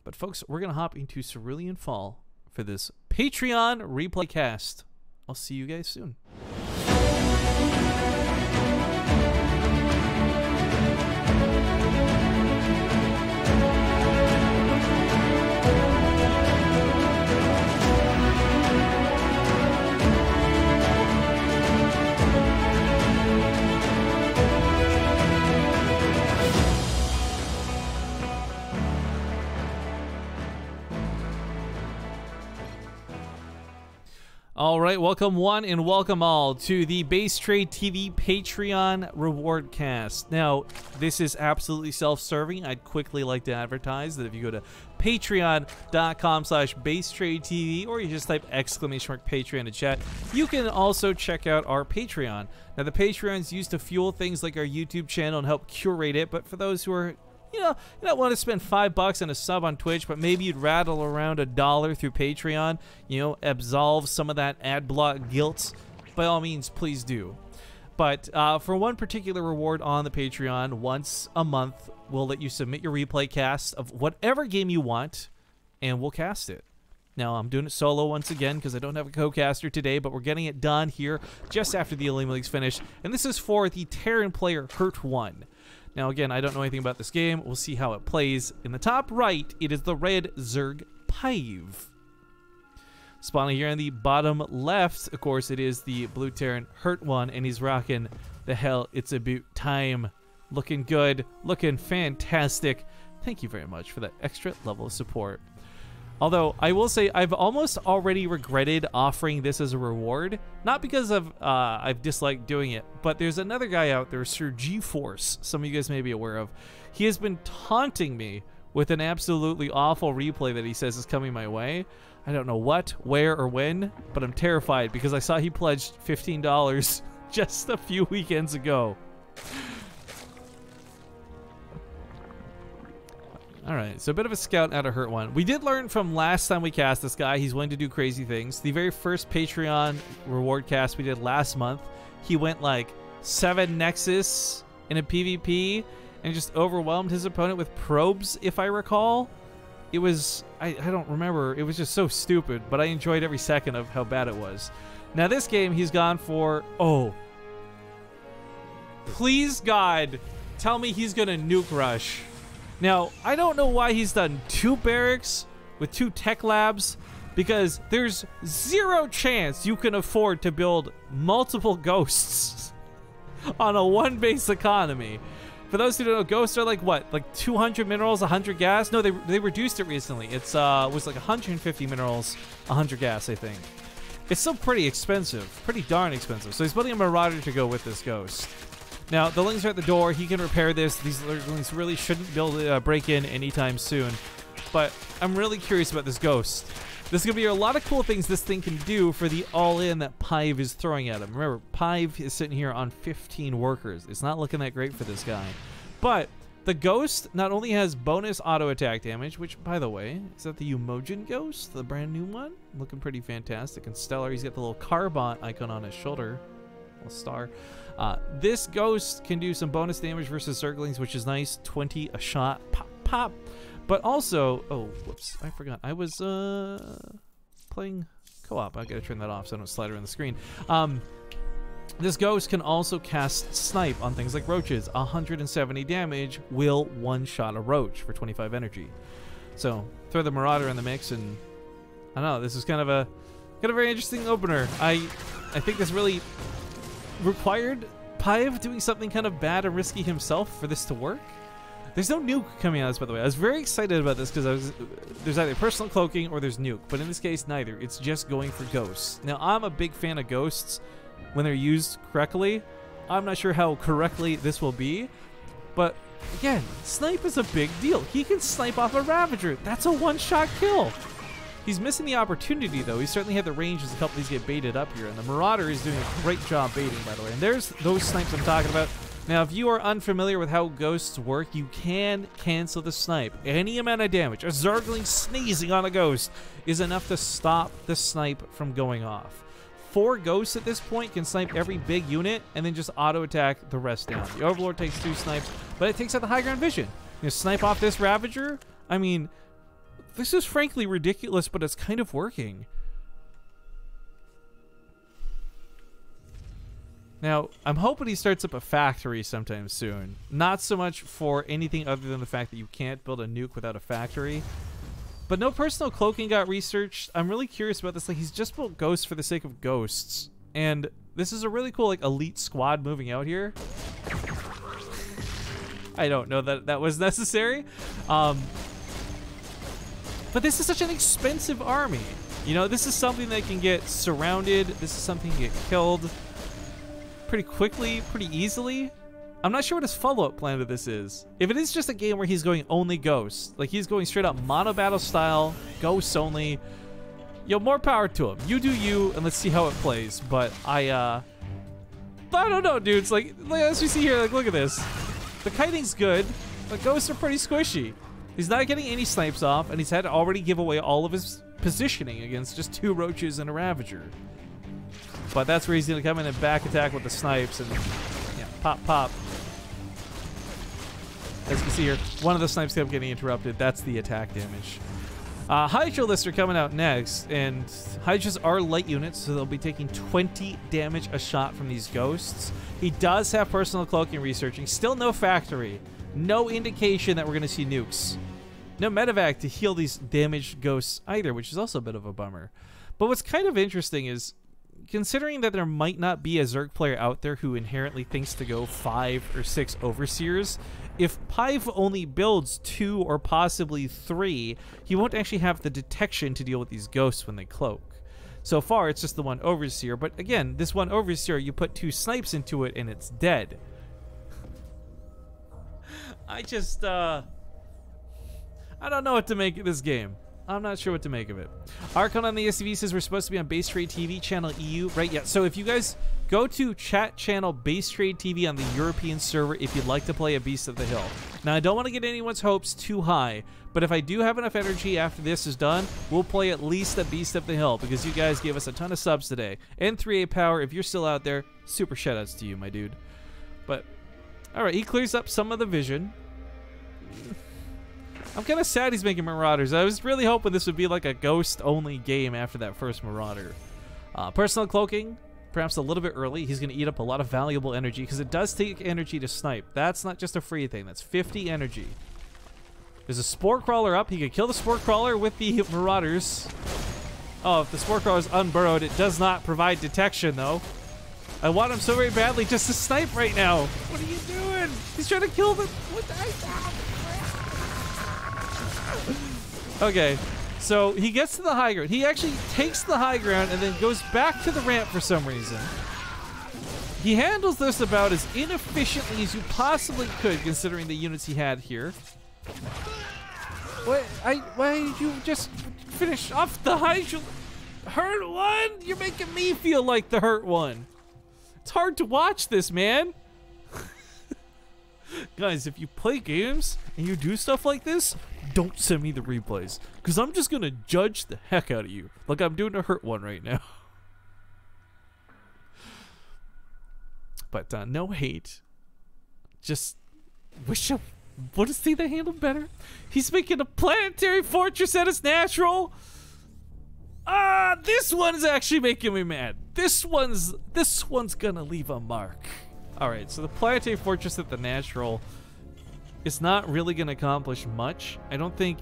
But folks, we're going to hop into Cerulean Fall for this Patreon replay cast. I'll see you guys soon. All right, welcome one and welcome all to the Base Trade TV Patreon reward cast. Now, this is absolutely self-serving. I'd quickly like to advertise that if you go to patreon.com/basetradetv or you just type !Patreon in chat, you can also check out our Patreon. Now, the Patreon's used to fuel things like our YouTube channel and help curate it, but for those who are you don't want to spend $5 on a sub on Twitch, but maybe you'd rattle around $1 through Patreon, absolve some of that ad block guilt, by all means, please do. But for one particular reward on the Patreon, once a month, we'll let you submit your replay cast of whatever game you want, and we'll cast it. Now, I'm doing it solo once again because I don't have a co-caster today, but we're getting it done here just after the Elite League's finished, and this is for the Terran player HurtOne. Now, again, I don't know anything about this game. We'll see how it plays. In the top right, it is the red Zerg Pive. Spawning here on the bottom left, of course, it is the blue Terran HurtOne, and he's rocking the hell it's about time. Looking good, looking fantastic. Thank you very much for that extra level of support. Although, I will say, I've almost already regretted offering this as a reward. Not because of I've disliked doing it, but there's another guy out there, Sir G-Force, some of you guys may be aware of. He has been taunting me with an absolutely awful replay that he says is coming my way. I don't know what, where, or when, but I'm terrified because I saw he pledged $15 just a few weekends ago. Alright, so a bit of a scout out of HurtOne. We did learn from last time we cast this guy, he's willing to do crazy things. The very first Patreon reward cast we did last month, he went like 7 Nexus in a PvP and just overwhelmed his opponent with probes, if I recall. It was, I don't remember, it was just so stupid, but I enjoyed every second of how bad it was. Now this game, he's gone for, oh. Please God, tell me he's gonna nuke rush. Now, I don't know why he's done 2 barracks with 2 tech labs, because there's 0 chance you can afford to build multiple ghosts on a 1-base economy. For those who don't know, ghosts are like what? Like 200 minerals, 100 gas? No, they reduced it recently. It's was like 150 minerals, 100 gas, I think. It's still pretty expensive, pretty darn expensive. So he's building a Marauder to go with this ghost. Now, the lings are at the door. He can repair this. These lings really shouldn't break in anytime soon. But I'm really curious about this ghost. There's going to be a lot of cool things this thing can do for the all-in that Pive is throwing at him. Remember, Pive is sitting here on 15 workers. It's not looking that great for this guy. But the ghost not only has bonus auto attack damage, which, by the way, is that the Umogen ghost? The brand new one? Looking pretty fantastic and stellar. He's got the little Carbon icon on his shoulder. A star. This ghost can do some bonus damage versus Zerglings, which is nice. 20 a shot. Pop, pop. But also, oh, whoops, I forgot. I was playing co-op. I gotta turn that off so I don't slide around the screen. This ghost can also cast Snipe on things like roaches. 170 damage will one-shot a roach for 25 energy. So throw the Marauder in the mix, and I don't know. This is kind of a very interesting opener. I think this really required Pive doing something kind of bad and risky himself for this to work. There's no nuke coming out of this, by the way. I was very excited about this because there's either personal cloaking or there's nuke, but in this case, neither. It's just going for ghosts. Now, I'm a big fan of ghosts when they're used correctly. I'm not sure how correctly this will be, but again, snipe is a big deal. He can snipe off a Ravager. That's a one-shot kill. He's missing the opportunity, though. He certainly had the range as a couple of these get baited up here, and the Marauder is doing a great job baiting, by the way. And there's those snipes I'm talking about. Now, if you are unfamiliar with how ghosts work, you can cancel the snipe. Any amount of damage, a Zergling sneezing on a ghost, is enough to stop the snipe from going off. 4 ghosts at this point can snipe every big unit and then just auto-attack the rest down. The Overlord takes 2 snipes, but it takes out the high ground vision. You know, snipe off this Ravager, I mean, This is frankly ridiculous, but it's kind of working. Now, I'm hoping he starts up a factory sometime soon. Not so much for anything other than the fact that you can't build a nuke without a factory. But no personal cloaking got researched. I'm really curious about this. Like, he's just built ghosts for the sake of ghosts. And this is a really cool, like, elite squad moving out here. I don't know that that was necessary. But this is such an expensive army. You know, this is something that can get surrounded. This is something that can get killed pretty quickly, pretty easily. I'm not sure what his follow-up plan to this is. If it is just a game where he's going only ghosts, like he's going straight up mono battle style, ghosts only, yo, more power to him. You do you, and let's see how it plays. But I don't know, dudes. Like as we see here, like, look at this. The kiting's good, but ghosts are pretty squishy. He's not getting any snipes off, and he's had to already give away all of his positioning against just 2 roaches and a ravager. But that's where he's going to come in and back attack with the snipes and, yeah, pop, pop. As you can see here, one of the snipes kept getting interrupted. That's the attack damage. Hydra lists are coming out next, and Hydras are light units, so they'll be taking 20 damage a shot from these ghosts. He does have personal cloaking researching. Still no factory. No indication that we're going to see nukes. No medevac to heal these damaged ghosts either, which is also a bit of a bummer. But what's kind of interesting is, considering that there might not be a Zerg player out there who inherently thinks to go 5 or 6 Overseers, if Pive only builds 2 or possibly 3, he won't actually have the detection to deal with these ghosts when they cloak. So far, it's just the one Overseer, but again, this one Overseer, you put 2 snipes into it and it's dead. I just, I don't know what to make of this game. I'm not sure what to make of it. Archon on the SCV says we're supposed to be on Base Trade TV, channel EU, right? Yeah, so if you guys go to chat channel Base Trade TV on the European server if you'd like to play a Beast of the Hill. Now, I don't want to get anyone's hopes too high, but if I do have enough energy after this is done, we'll play at least a Beast of the Hill because you guys gave us a ton of subs today. And 3A Power, if you're still out there, super shoutouts to you, my dude. But, alright, he clears up some of the vision. I'm kind of sad he's making Marauders. I was really hoping this would be like a ghost-only game after that first Marauder. Personal cloaking, perhaps a little bit early. He's going to eat up a lot of valuable energy because it does take energy to snipe. That's not just a free thing. That's 50 energy. There's a Spore Crawler up. He could kill the Spore Crawler with the Marauders. Oh, if the Spore Crawler is unburrowed, it does not provide detection, though. I want him so very badly just to snipe right now. What are you doing? He's trying to kill the... What the heck? Okay, so he gets to the high ground. He actually takes the high ground and then goes back to the ramp for some reason. He handles this about as inefficiently as you possibly could, considering the units he had here. Why did you just finish off the high? HurtOne? You're making me feel like the HurtOne. It's hard to watch this, man. Guys, if you play games and you do stuff like this, don't send me the replays, because I'm just going to judge the heck out of you, like I'm doing a HurtOne right now. But no hate. Just wish I would have seen that handle better. He's making a planetary fortress at its natural. This one's actually making me mad. This one's gonna leave a mark. Alright, so the planetary fortress at the natural is not really going to accomplish much. I don't think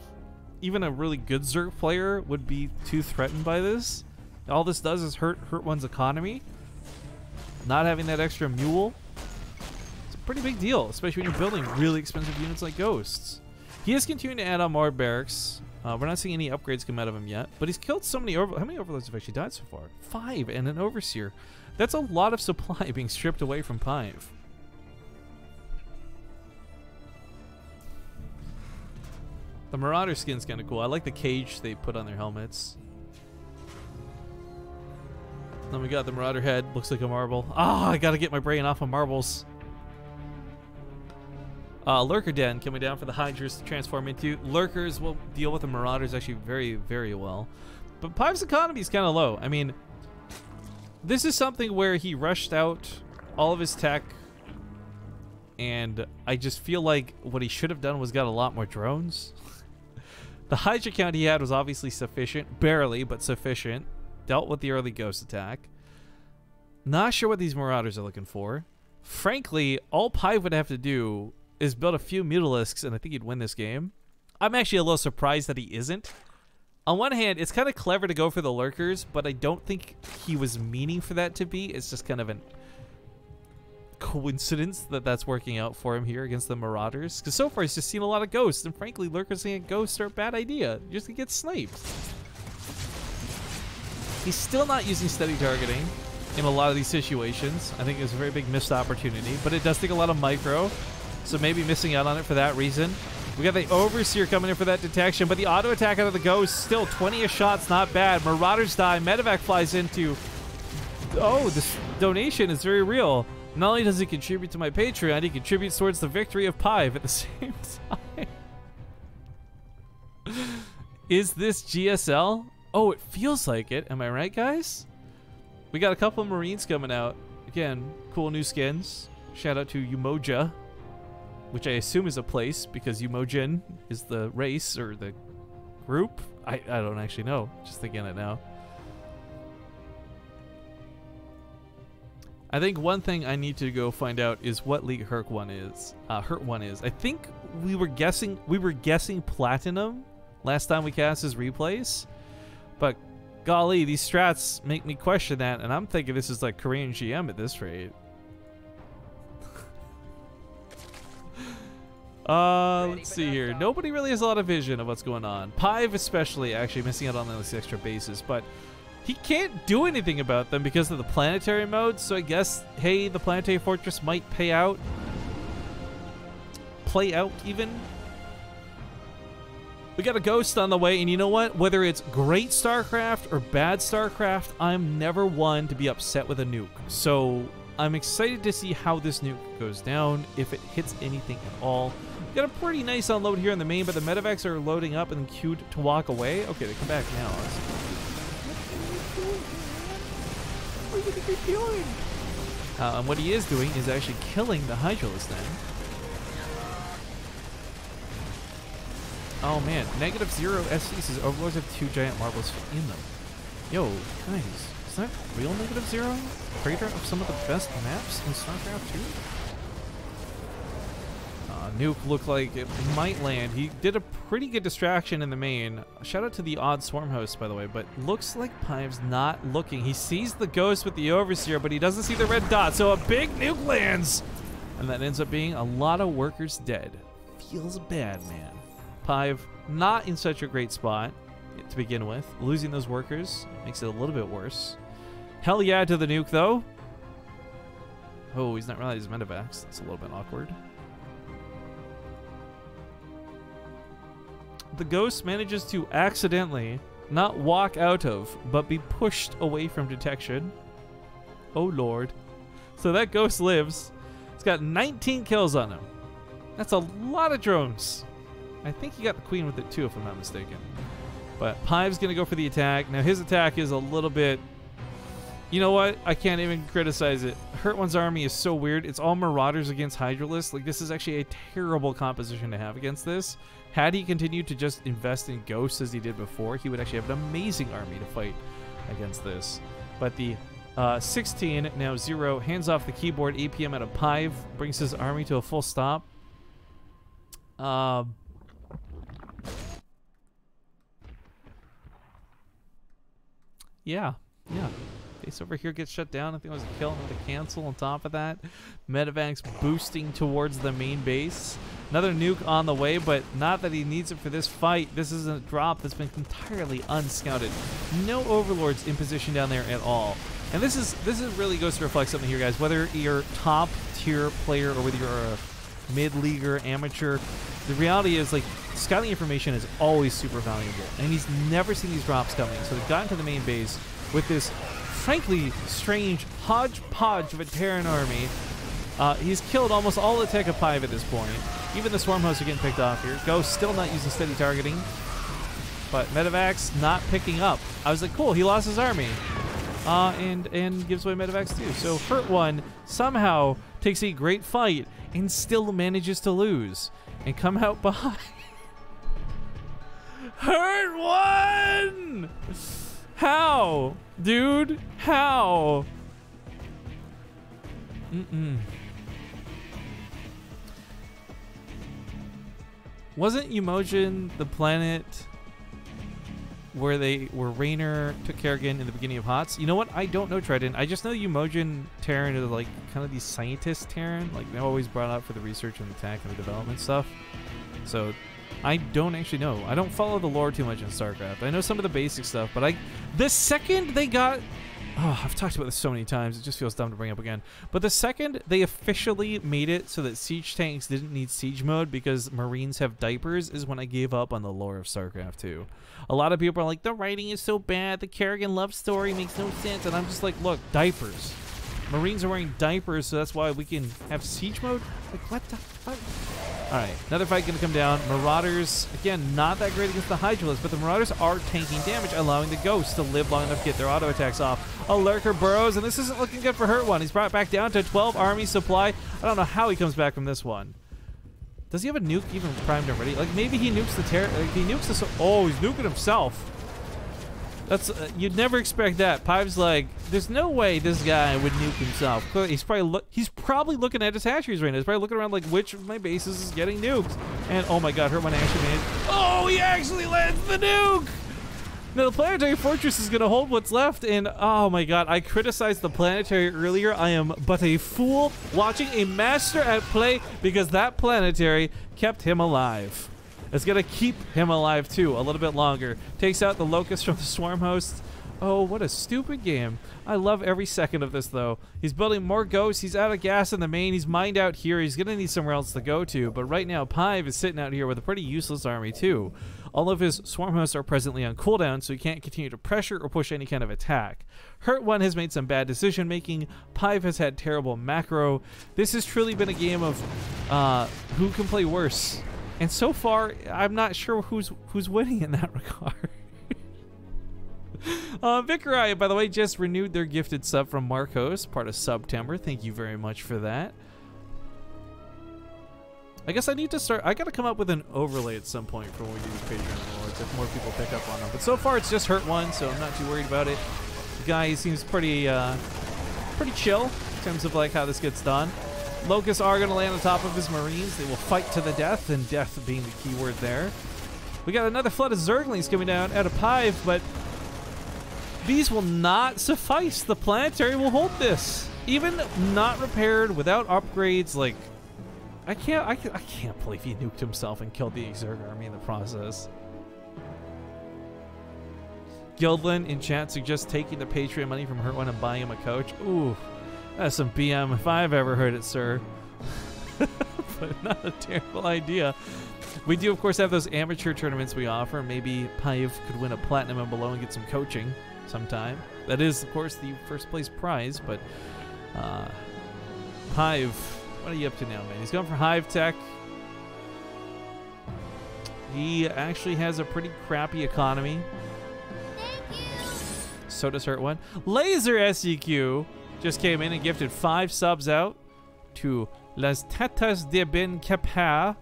even a really good Zerg player would be too threatened by this. All this does is hurt one's economy. Not having that extra mule, it's a pretty big deal, especially when you're building really expensive units like Ghosts. He is continuing to add on more barracks. We're not seeing any upgrades come out of him yet, but he's killed so many How many Overlords have actually died so far? 5 and an Overseer. That's a lot of supply being stripped away from Pive. The Marauder skin's kind of cool. I like the cage they put on their helmets. Then we got the Marauder head. Looks like a marble. Ah, I gotta get my brain off of marbles. Lurker Den coming down for the Hydras to transform into. Lurkers will deal with the Marauders actually very, very well. But Pive's economy is kind of low. I mean, this is something where he rushed out all of his tech, and I just feel like what he should have done was got a lot more drones. The Hydra count he had was obviously sufficient. Barely, but sufficient. Dealt with the early ghost attack. Not sure what these Marauders are looking for. Frankly, all Pive would have to do is build a few Mutalisks, and I think he'd win this game. I'm actually a little surprised that he isn't. On one hand, it's kind of clever to go for the Lurkers, but I don't think he was meaning for that to be. It's just kind of a coincidence that that's working out for him here against the Marauders. Because so far, he's just seen a lot of Ghosts, and frankly, Lurkers and Ghosts are a bad idea. You're just going to get sniped. He's still not using steady targeting in a lot of these situations. I think it's a very big missed opportunity, but it does take a lot of micro, so maybe missing out on it for that reason. We got the Overseer coming in for that detection, but the auto attack out of the Ghost, still 20 shots, not bad. Marauders die, Medevac flies into... Oh, this donation is very real. Not only does he contribute to my Patreon, he contributes towards the victory of Pive at the same time. Is this GSL? Oh, it feels like it. Am I right, guys? We got a couple of Marines coming out. Again, cool new skins. Shout out to Umoja, which I assume is a place because Umojin is the race or the group. I don't actually know. Just thinking it now. I think one thing I need to go find out is what league HurtOne is. I think we were guessing platinum last time we cast his replays, but golly, these strats make me question that, and I'm thinking this is like Korean GM at this rate. Let's see here. Nobody really has a lot of vision of what's going on. Pive especially actually missing out on those extra bases, but he can't do anything about them because of the planetary mode, so I guess, hey, the planetary fortress might play out even. We got a Ghost on the way, and you know what? Whether it's great StarCraft or bad StarCraft, I'm never one to be upset with a nuke. So I'm excited to see how this nuke goes down, if it hits anything at all. Got a pretty nice unload here in the main, but the Medevacs are loading up and queued to walk away. Okay, they come back now. What do you think you're doing? And what he is doing is actually killing the Hydralisk then. Oh man, -0 SC says Overlords have 2 giant marbles in them. Yo, guys, is that real -0? Creator of some of the best maps in StarCraft 2? Nuke looked like it might land. He did a pretty good distraction in the main. Shout out to the odd swarm host, by the way, but looks like Pive's not looking. He sees the Ghost with the Overseer, but he doesn't see the red dot, so a big nuke lands! And that ends up being a lot of workers dead. Feels bad, man. Pive not in such a great spot to begin with. Losing those workers makes it a little bit worse. Hell yeah to the nuke, though. Oh, he's not rallying his Medevacs. That's a little bit awkward. The Ghost manages to accidentally not walk out of, but be pushed away from detection. Oh, Lord. So that Ghost lives. It's got 19 kills on him. That's a lot of drones. I think he got the Queen with it, too, if I'm not mistaken. But Pive's going to go for the attack. Now, his attack is a little bit... You know what? I can't even criticize it. HurtOne's army is so weird. It's all Marauders against Hydralisk. Like, this is actually a terrible composition to have against this. Had he continued to just invest in Ghosts as he did before, he would actually have an amazing army to fight against this. But the 16, now 0, hands off the keyboard, APM out of Pive, brings his army to a full stop. Yeah. Base over here gets shut down. I think it was a kill, another cancel on top of that. Medevacs boosting towards the main base. Another nuke on the way, but not that he needs it for this fight. This is a drop that's been entirely unscouted. No Overlords in position down there at all. And this is really goes to reflect something here, guys. Whether you're top tier player or whether you're a mid-leaguer, amateur, the reality is, like, scouting information is always super valuable. And he's never seen these drops coming. So they've gotten to the main base with this frankly strange hodgepodge of a Terran army. He's killed almost all the tech of Pive at this point. Even the swarm hosts are getting picked off here. Ghost still not using steady targeting, but Medevacs not picking up. I was like, cool, he lost his army, and gives away Medevacs too. So HurtOne somehow takes a great fight and still manages to lose and come out behind. HurtOne! How? Dude, how? Wasn't Umojin the planet where Raynor took Kerrigan in the beginning of HOTS? You know what? I don't know, Trident. I just know Umojin Terran are like kind of these scientists Terran. Like they're always brought up for the research and the tech and the development stuff. So I don't actually know. I don't follow the lore too much in StarCraft. I know some of the basic stuff, but the second they got... Oh, I've talked about this so many times, it just feels dumb to bring up again. But the second they officially made it so that siege tanks didn't need siege mode because Marines have diapers is when I gave up on the lore of StarCraft 2. A lot of people are like, the writing is so bad, the Kerrigan love story makes no sense, and I'm just like, look, diapers. Marines are wearing diapers, so that's why we can have siege mode? Like, what the fuck? Alright, another fight gonna come down. Marauders, again, not that great against the Hydralisks, but the Marauders are tanking damage, allowing the Ghosts to live long enough to get their auto attacks off. A Lurker burrows, and this isn't looking good for HurtOne. He's brought back down to 12 army supply. I don't know how he comes back from this one. Does he have a nuke even primed already? Like, maybe he nukes the he nukes the... Oh, he's nuking himself. That's you'd never expect that. Pive's like, there's no way this guy would nuke himself. He's probably looking at his hatcheries right now. He's probably looking around like, which of my bases is getting nuked? And oh my god, HurtOne actually made it. Oh, he actually lands the nuke! Now the planetary fortress is gonna hold what's left, and oh my god, I criticized the planetary earlier. I am but a fool watching a master at play because that planetary kept him alive. It's gonna keep him alive too, a little bit longer. Takes out the Locust from the Swarm Host. Oh, what a stupid game. I love every second of this though. He's building more ghosts, he's out of gas in the main, he's mined out here, he's gonna need somewhere else to go to, but right now Pive is sitting out here with a pretty useless army too. All of his Swarm Hosts are presently on cooldown, so he can't continue to pressure or push any kind of attack. HurtOne has made some bad decision making, Pive has had terrible macro. This has truly been a game of who can play worse. And so far, I'm not sure who's winning in that regard. Vikarai, by the way, just renewed their gifted sub from Marcos, part of September. Thank you very much for that. I guess I need to start... I gotta come up with an overlay at some point for when we do Patreon rewards, if more people pick up on them. But so far, it's just HurtOne, so I'm not too worried about it. The guy seems pretty chill in terms of like how this gets done. Locusts are going to land on top of his Marines. They will fight to the death, and death being the key word there. We got another flood of Zerglings coming down out of Pive, but these will not suffice. The planetary will hold this. Even not repaired, without upgrades, like... I can't believe he nuked himself and killed the Exerg army in the process. Guildlin in chat suggests taking the Patreon money from HurtOne and buying him a coach. Ooh. That's some BM if I've ever heard it, sir. But not a terrible idea. We do, of course, have those amateur tournaments we offer. Maybe Pive could win a platinum and below and get some coaching sometime. That is, of course, the first place prize, but Pive, what are you up to now, man? He's going for Hive Tech. He actually has a pretty crappy economy. Thank you. So does HurtOne. Laser SEQ just came in and gifted 5 subs out to Las Tetas de Ben Capha,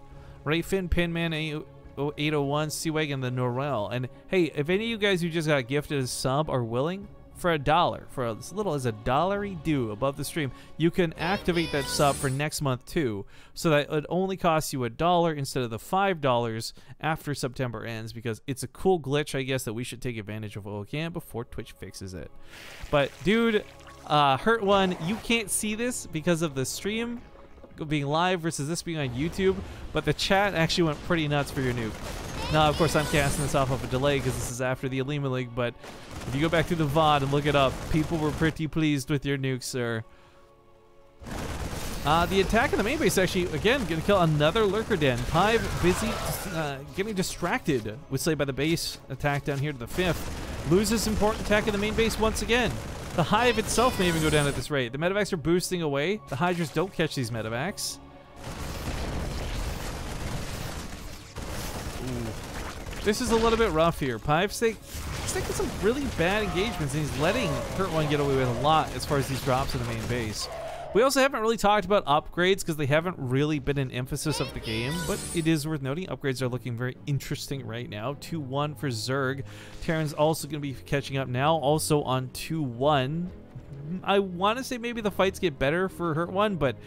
Rayfin, Pinman, 801, Seawag, and the Norel. And hey, if any of you guys who just got gifted a sub are willing, for $1, for as little as $1 due above the stream, you can activate that sub for next month too, so that it only costs you $1 instead of the $5 after September ends, because it's a cool glitch, I guess, that we should take advantage of while we can before Twitch fixes it. But dude, HurtOne, you can't see this because of the stream being live versus this being on YouTube, but the chat actually went pretty nuts for your nuke. Now, of course, I'm casting this off of a delay because this is after the Alima League, but if you go back through the VOD and look it up, people were pretty pleased with your nuke, sir. The attack in the main base actually, again, going to kill another Lurker Den. Pive busy getting distracted, would say, by the base attack down here to the 5th. Loses important attack in the main base once again. The Hive itself may even go down at this rate. The medevacs are boosting away. The Hydras don't catch these medevacs. Ooh. This is a little bit rough here. Pive's taking some really bad engagements, and he's letting HurtOne get away with a lot as far as these drops in the main base. We also haven't really talked about upgrades because they haven't really been an emphasis of the game, but it is worth noting upgrades are looking very interesting right now. 2-1 for Zerg. Terran's also going to be catching up now, also on 2-1. I want to say maybe the fights get better for HurtOne, but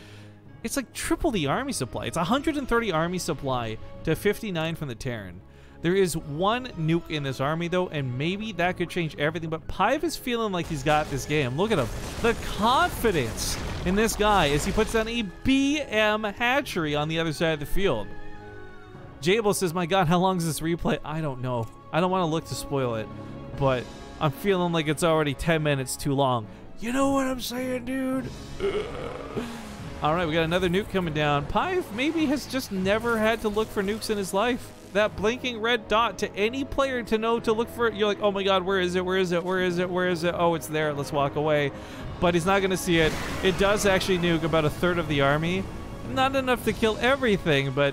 it's like triple the army supply. It's 130 army supply to 59 from the Terran. There is one nuke in this army, though, and maybe that could change everything. But Pive is feeling like he's got this game. Look at him. The confidence in this guy as he puts down a BM hatchery on the other side of the field. Jable says, my God, how long is this replay? I don't know. I don't want to look to spoil it, but I'm feeling like it's already 10 minutes too long. You know what I'm saying, dude? All right, we got another nuke coming down. Pive maybe has just never had to look for nukes in his life. That blinking red dot to any player to know to look for it. You're like, oh my God, where is it? Where is it? Where is it? Where is it? Oh, it's there. Let's walk away. But he's not going to see it. It does actually nuke about a third of the army. Not enough to kill everything, but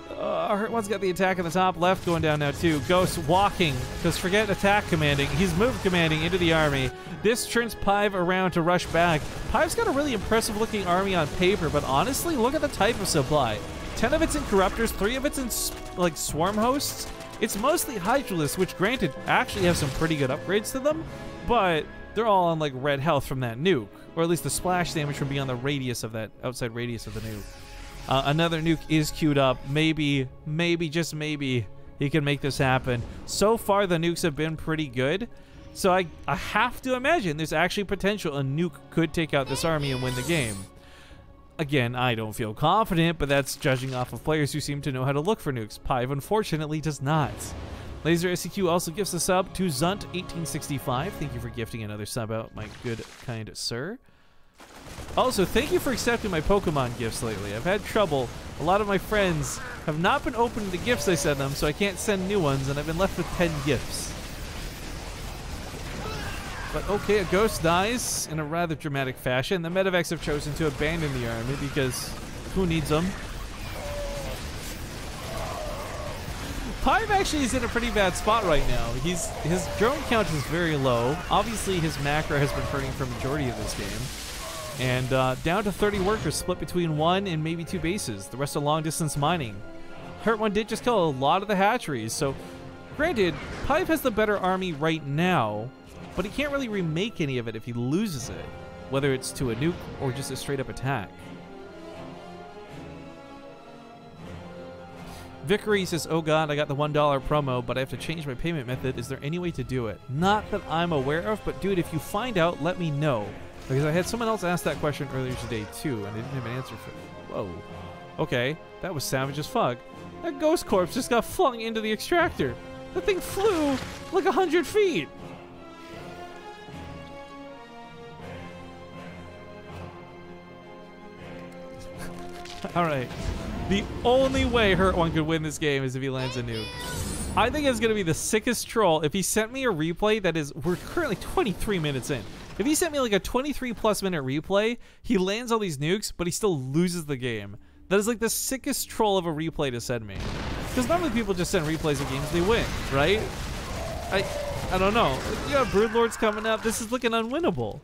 HurtOne's got the attack at the top left going down now too. Ghost walking, because forget attack commanding. He's moved commanding into the army. This turns Pive around to rush back. Pive's got a really impressive looking army on paper, but honestly, look at the type of supply. 10 of it's in Corruptors, 3 of it's in like Swarm Hosts. It's mostly Hydralisks, which granted actually have some pretty good upgrades to them, but they're all on like red health from that nuke, or at least the splash damage from beyond the radius of that outside radius of the nuke. Another nuke is queued up. Maybe, just maybe, he can make this happen. So far, the nukes have been pretty good, so I have to imagine there's actually potential a nuke could take out this army and win the game. Again, I don't feel confident, but that's judging off of players who seem to know how to look for nukes. Pive, unfortunately, does not. Laser SCQ also gifts a sub to Zunt1865. Thank you for gifting another sub out, my good, kind sir. Also, thank you for accepting my Pokemon gifts lately. I've had trouble. A lot of my friends have not been opening the gifts I send them, so I can't send new ones, and I've been left with 10 gifts. But okay, a ghost dies in a rather dramatic fashion. The medevacs have chosen to abandon the army because who needs them? Pive actually is in a pretty bad spot right now. His drone count is very low. Obviously, his macro has been hurting for a majority of this game. And down to 30 workers split between 1 and maybe 2 bases. The rest are long-distance mining. HurtOne did just kill a lot of the hatcheries, so granted, Pive has the better army right now, but he can't really remake any of it if he loses it, whether it's to a nuke or just a straight-up attack. Vickery says, oh God, I got the $1 promo, but I have to change my payment method. Is there any way to do it? Not that I'm aware of, but dude, if you find out, let me know. Because I had someone else ask that question earlier today too, and they didn't have an answer for it. Whoa. Okay, that was savage as fuck. That ghost corpse just got flung into the extractor. That thing flew like 100 feet. Alright. The only way HurtOne could win this game is if he lands a nuke. I think it's going to be the sickest troll if he sent me a replay that is... We're currently 23 minutes in. If he sent me like a 23+ minute replay, he lands all these nukes, but he still loses the game. That is like the sickest troll of a replay to send me. Because normally people just send replays of games they win, right? I don't know. You have Broodlords coming up. This is looking unwinnable.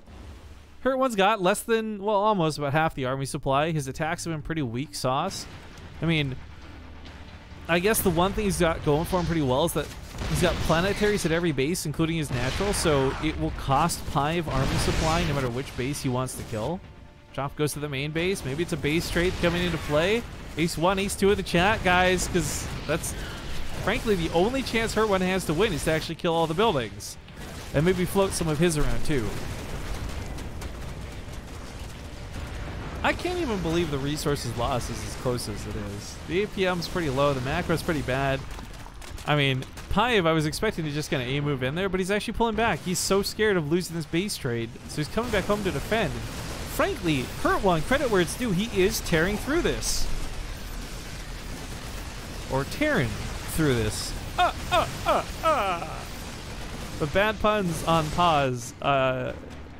HurtOne's got less than, well, almost about half the army supply. His attacks have been pretty weak sauce. I mean, I guess the one thing he's got going for him pretty well is that he's got planetaries at every base, including his natural, so it will cost Pive army supply no matter which base he wants to kill. Chop goes to the main base. Maybe it's a base trade coming into play. Ace 1, Ace 2 in the chat, guys, because that's, frankly, the only chance HurtOne has to win is to actually kill all the buildings. And maybe float some of his around, too. I can't even believe the resources lost is as close as it is. The APM's pretty low. The macro's pretty bad. I mean, Pive, I was expecting to just kind of A-move in there, but he's actually pulling back. He's so scared of losing this base trade, so he's coming back home to defend. And frankly, HurtOne, credit where it's due, he is tearing through this. Or tearing through this. But bad puns on pause.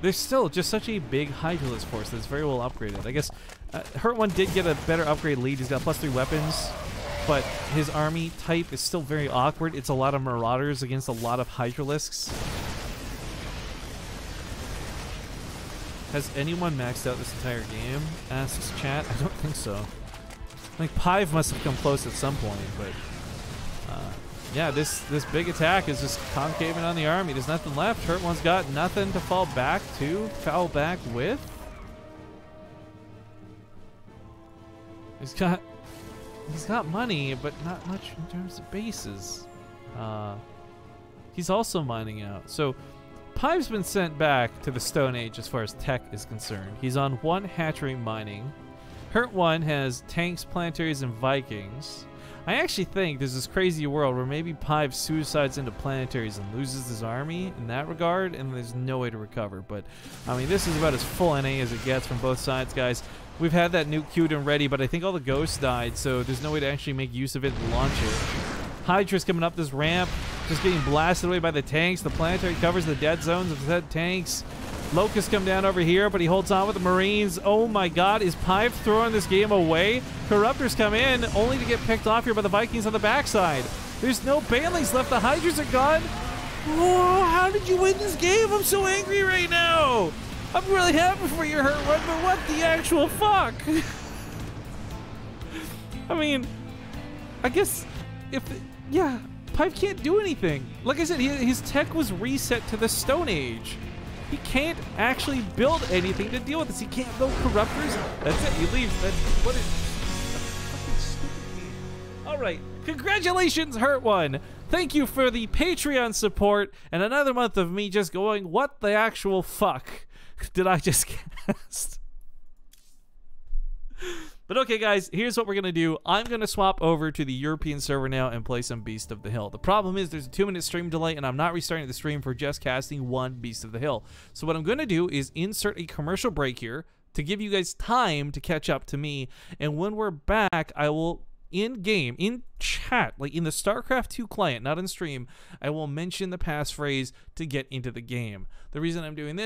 There's still just such a big Hydralisk force that's very well upgraded. I guess HurtOne did get a better upgrade lead. He's got +3 weapons, but his army type is still very awkward. It's a lot of Marauders against a lot of Hydralisks. Has anyone maxed out this entire game? Asks chat. I don't think so. I think Pive must have come close at some point, but yeah, this big attack is just concaving on the army. There's nothing left. HurtOne's got nothing to fall back with. He's got money, but not much in terms of bases. He's also mining out. So Pive's been sent back to the Stone Age as far as tech is concerned. He's on 1 hatchery mining. HurtOne has tanks, planetaries, and Vikings. I actually think there's this crazy world where maybe Pive suicides into planetaries and loses his army in that regard, and there's no way to recover. But, I mean, this is about as full NA as it gets from both sides, guys. We've had that nuke queued and ready, but I think all the ghosts died, so there's no way to actually make use of it and launch it. Hydra's coming up this ramp, just getting blasted away by the tanks. The planetary covers the dead zones of the tanks. Locust come down over here, but he holds on with the Marines. Oh my god, is Pive throwing this game away? Corruptors come in, only to get picked off here by the Vikings on the backside. There's no Bailey's left, the Hydras are gone. Oh, how did you win this game? I'm so angry right now. I'm really happy for you, HurtOne, but what the actual fuck? I mean, I guess yeah, Pive can't do anything. Like I said, his tech was reset to the Stone Age. He can't actually build anything to deal with this. He can't build corruptors. That's it. He leaves. What is fucking stupid game. All right. Congratulations, HurtOne. Thank you for the Patreon support and another month of me just going, what the actual fuck did I just cast? But okay, guys, here's what we're going to do. I'm going to swap over to the European server now and play some Beast of the Hill. The problem is there's a 2-minute stream delay, and I'm not restarting the stream for just casting one Beast of the Hill. So what I'm going to do is insert a commercial break here to give you guys time to catch up to me. And when we're back, I will, in-game, in chat, like in the StarCraft 2 client, not in stream, I will mention the passphrase to get into the game. The reason I'm doing this